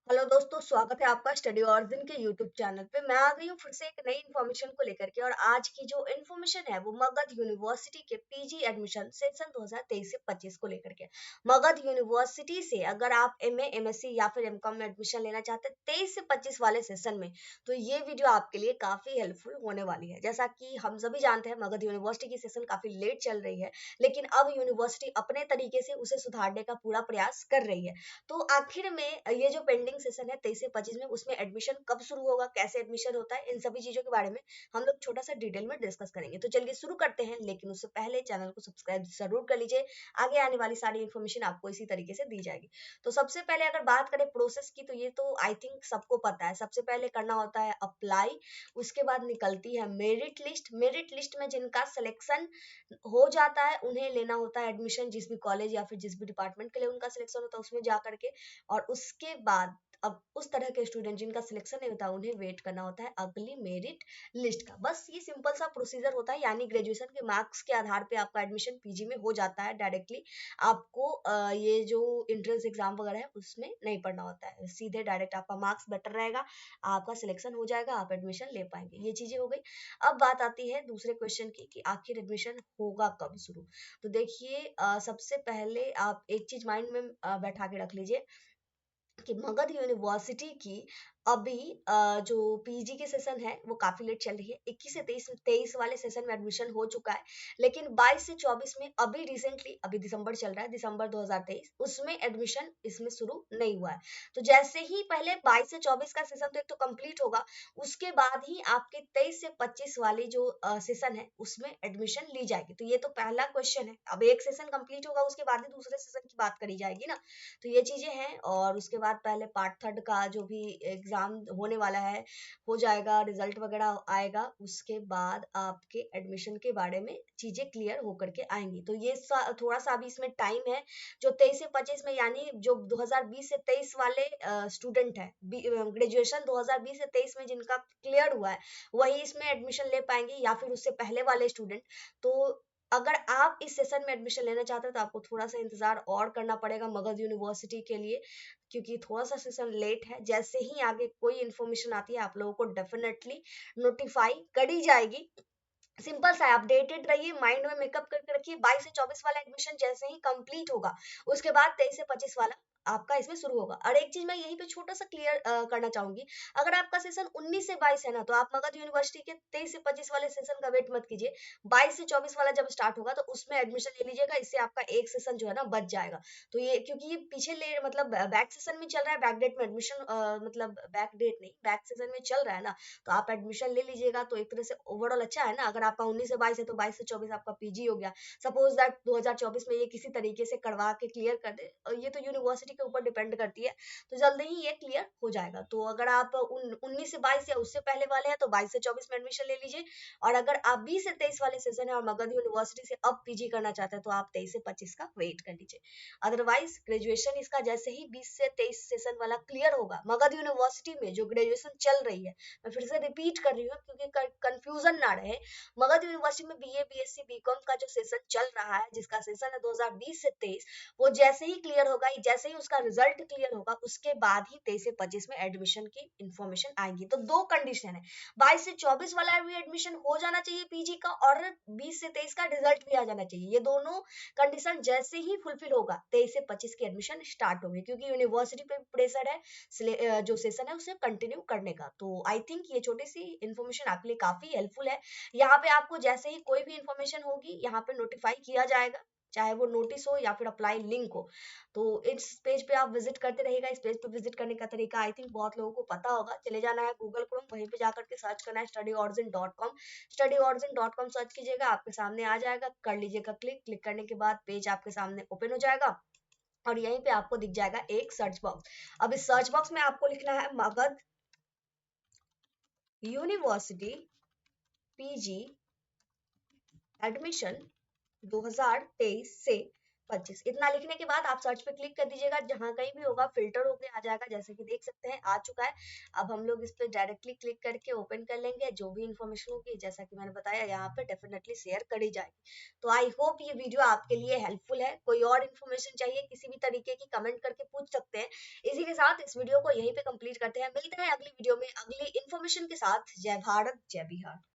Hello दोस्तों, स्वागत है आपका स्टडी ऑरिजिन के यूट्यूब चैनल पे। मैं आ गई हूँ फिर से एक नई इन्फॉर्मेशन को लेकर के। और आज की जो इन्फॉर्मेशन है वो मगध यूनिवर्सिटी के पीजी एडमिशन सेशन 2023 से 25 को लेकर के। मगध यूनिवर्सिटी से अगर आप एमए, एमएससी या फिर एमकॉम में एडमिशन लेना चाहते हैं 23 से 25 वाले सेशन में, तो ये वीडियो आपके लिए काफी हेल्पफुल होने वाली है। जैसा कि हम सभी जानते हैं, मगध यूनिवर्सिटी की सेशन काफी लेट चल रही है, लेकिन अब यूनिवर्सिटी अपने तरीके से उसे सुधारने का पूरा प्रयास कर रही है। तो आखिर में ये जो पेंडिंग सेशन है 23 से 25 में, उसमें एडमिशन कब शुरू होगा, कैसे एडमिशन होता है, इन सभी चीजों के बारे में हम लोग छोटा सा डिटेल में डिस्कस करेंगे। तो चलिए शुरू करते हैं, लेकिन उससे पहले चैनल को सब्सक्राइब जरूर कर लीजिए। आगे आने वाली सारी इन्फॉर्मेशन आपको इसी तरीके से दी जाएगी। तो सबसे पहले अगर बात करें प्रोसेस की, तो ये तो आई थिंक सबको पता है। सबसे पहले करना होता है अप्लाई, उसके बाद निकलती है मेरिट लिस्ट। मेरिट लिस्ट में जिनका सिलेक्शन हो जाता है उन्हें लेना होता है एडमिशन, जिस भी कॉलेज या फिर जिस भी डिपार्टमेंट के लिए उनका सिलेक्शन होता है उसमें जा करके। और उसके बाद अब उस तरह के स्टूडेंट जिनका सिलेक्शन नहीं होता उन्हें वेट करना होता है अगली मेरिट लिस्ट का। बस ये सिंपल सा प्रोसीजर होता है, यानी ग्रेजुएशन के मार्क्स के आधार पे आपका एडमिशन पीजी में हो जाता है डायरेक्टली। आपको ये जो एंट्रेंस एग्जाम वगैरह है उसमें नहीं पढ़ना होता है, सीधे डायरेक्ट आपका मार्क्स बेटर रहेगा, आपका सिलेक्शन हो जाएगा, आप एडमिशन ले पाएंगे। ये चीजें हो गई। अब बात आती है दूसरे क्वेश्चन की कि आखिर एडमिशन होगा कब शुरू। तो देखिए, सबसे पहले आप एक चीज माइंड में बैठा के रख लीजिए कि मगध यूनिवर्सिटी की अभी जो पीजी के सेशन है वो काफी लेट चल रही है। 21 से 23 वाले सेशन में एडमिशन हो चुका है, लेकिन 22 से 24 में अभी रिसेंटली, अभी दिसंबर चल रहा है, दिसंबर 2023, उसमें एडमिशन इसमें शुरू नहीं हुआ है। तो जैसे ही पहले 22 से 24 का सेशन तो एक तो कंप्लीट होगा, उसके बाद ही आपके 23 से 25 वाले जो सेशन है उसमें एडमिशन ली जाएगी। तो ये तो पहला क्वेश्चन है। अब एक सेशन कंप्लीट होगा उसके बाद ही दूसरे सेशन की बात करी जाएगी ना। तो ये चीजें हैं। और उसके बाद पहले पार्ट थर्ड का जो भी एग्जाम होने वाला है हो जाएगा, रिजल्ट वगैरह आएगा, उसके बाद आपके एडमिशन के बारे में चीजें क्लियर होकर के आएंगी। तो ये थोड़ा सा अभी इसमें टाइम है। जो 23 से 25 में, यानी जो 2020 से 23 वाले स्टूडेंट है, ग्रेजुएशन 2020 से 23 में जिनका क्लियर हुआ है, वही इसमें एडमिशन ले पाएंगे, या फिर उससे पहले वाले स्टूडेंट। तो अगर आप इस सेशन में एडमिशन लेना चाहते हैं तो आपको थोड़ा सा इंतजार और करना पड़ेगा मगध यूनिवर्सिटी के लिए, क्योंकि थोड़ा सा सेशन लेट है। जैसे ही आगे कोई इन्फॉर्मेशन आती है आप लोगों को डेफिनेटली नोटिफाई करी जाएगी। सिंपल सा है, अपडेटेड रहिए, माइंड में मेकअप करके रखिए। 22 से 24 वाला एडमिशन जैसे ही कंप्लीट होगा उसके बाद 23 से 25 वाला आपका इसमें शुरू होगा। और एक चीज मैं यहीं पे छोटा सा क्लियर करना चाहूंगी, अगर आपका सेशन 19 से 22 है ना, तो आप मगध यूनिवर्सिटी के 23 से 25 वाले सेशन का वेट मत कीजिए। 22 से 24 वाला जब स्टार्ट होगा तो उसमें एडमिशन ले लीजिएगा, इससे आपका एक सेशन जो है ना बच जाएगा। तो ये क्योंकि ये पीछे ले मतलब बैक सेशन में चल रहा है, बैक डेट में एडमिशन, मतलब बैक डेट नहीं, बैक सेशन में चल रहा है ना, तो आप एडमिशन ले लीजिएगा। तो एक तरह से ओवरऑल अच्छा है ना। अगर आपका 19 से 22 है तो 22 से 24 आपका पीजी हो गया। सपोज दैट 2024 में ये किसी तरीके से करवा के क्लियर कर दे, और ये तो यूनिवर्सिटी के ऊपर डिपेंड करती है, तो जल्दी ही ये क्लियर हो जाएगा। तो अगर आप 19 से 22 या उससे पहले वाले हैं तो 22 से 24 में एडमिशन ले लीजिए। और अगर आप 20 से 23 वाले सेशन है और मगध यूनिवर्सिटी से अब पीजी करना चाहते हैं तो आप 23 से 25 का वेट कर लीजिए। अदरवाइज ग्रेजुएशन इसका जैसे ही 20 से 23 सेशन वाला क्लियर होगा मगध यूनिवर्सिटी में जो ग्रेजुएशन चल रही है, मैं फिर से रिपीट कर रही हूँ क्योंकि कंफ्यूजन ना रहे, मगध यूनिवर्सिटी में बीए, बीएससी, बीकॉम का जो सेशन चल रहा है, जिसका सेशन है 2020 से 23, वो जैसे ही क्लियर होगा, जैसे ही उसका रिजल्ट क्लियर होगा, उसके बाद ही 23 से 25 में एडमिशन की इंफॉर्मेशन आएगी। तो दो कंडीशन है, 22 से 24 वाला भी एडमिशन हो जाना चाहिए पीजी का, और 20 से 23 का रिजल्ट भी आ जाना चाहिए। ये दोनों कंडीशन जैसे ही फुलफिल होगा 23 से 25 की एडमिशन स्टार्ट होगी, क्योंकि यूनिवर्सिटी पे प्रेशर है जो सेशन है उसे कंटिन्यू करने का। तो आई थिंक ये छोटी सी इन्फॉर्मेशन आपके लिए काफी हेल्पफुल है। यहाँ पे आपको जैसे ही कोई भी इन्फॉर्मेशन होगी यहाँ पे नोटिफाई किया जाएगा, चाहे वो नोटिस हो या फिर अप्लाई लिंक हो। तो इस पेज पे आप विजिट करते रहेगा। इस पेज पे विजिट करने का तरीका आई थिंक बहुत लोगों को पता होगा। चले जाना है गूगल क्रोम, वहीं पे जाकर के सर्च करना है studyorigen.com। studyorigen.com सर्च कीजिएगा, आपके सामने आ जाएगा, कर लीजिएगा क्लिक। क्लिक करने के बाद पेज आपके सामने ओपन हो जाएगा, और यहीं पे आपको दिख जाएगा एक सर्च बॉक्स। अब इस सर्च बॉक्स में आपको लिखना है मगध यूनिवर्सिटी पीजी एडमिशन 2023 से 25 इतना लिखने के बाद आप सर्च पे क्लिक कर दीजिएगा, जहां कहीं भी होगा फिल्टर होके आ जाएगा, जैसे कि देख सकते हैं आ चुका है। अब हम लोग इस पे डायरेक्टली क्लिक करके ओपन कर लेंगे। जो भी इन्फॉर्मेशन होगी जैसा कि मैंने बताया यहाँ पे डेफिनेटली शेयर करी जाएगी। तो आई होप ये वीडियो आपके लिए हेल्पफुल है। कोई और इन्फॉर्मेशन चाहिए किसी भी तरीके की, कमेंट करके पूछ सकते हैं। इसी के साथ इस वीडियो को यहीं पे कंप्लीट करते हैं। मिलते हैं अगली वीडियो में अगली इन्फॉर्मेशन के साथ। जय भारत जय बिहार।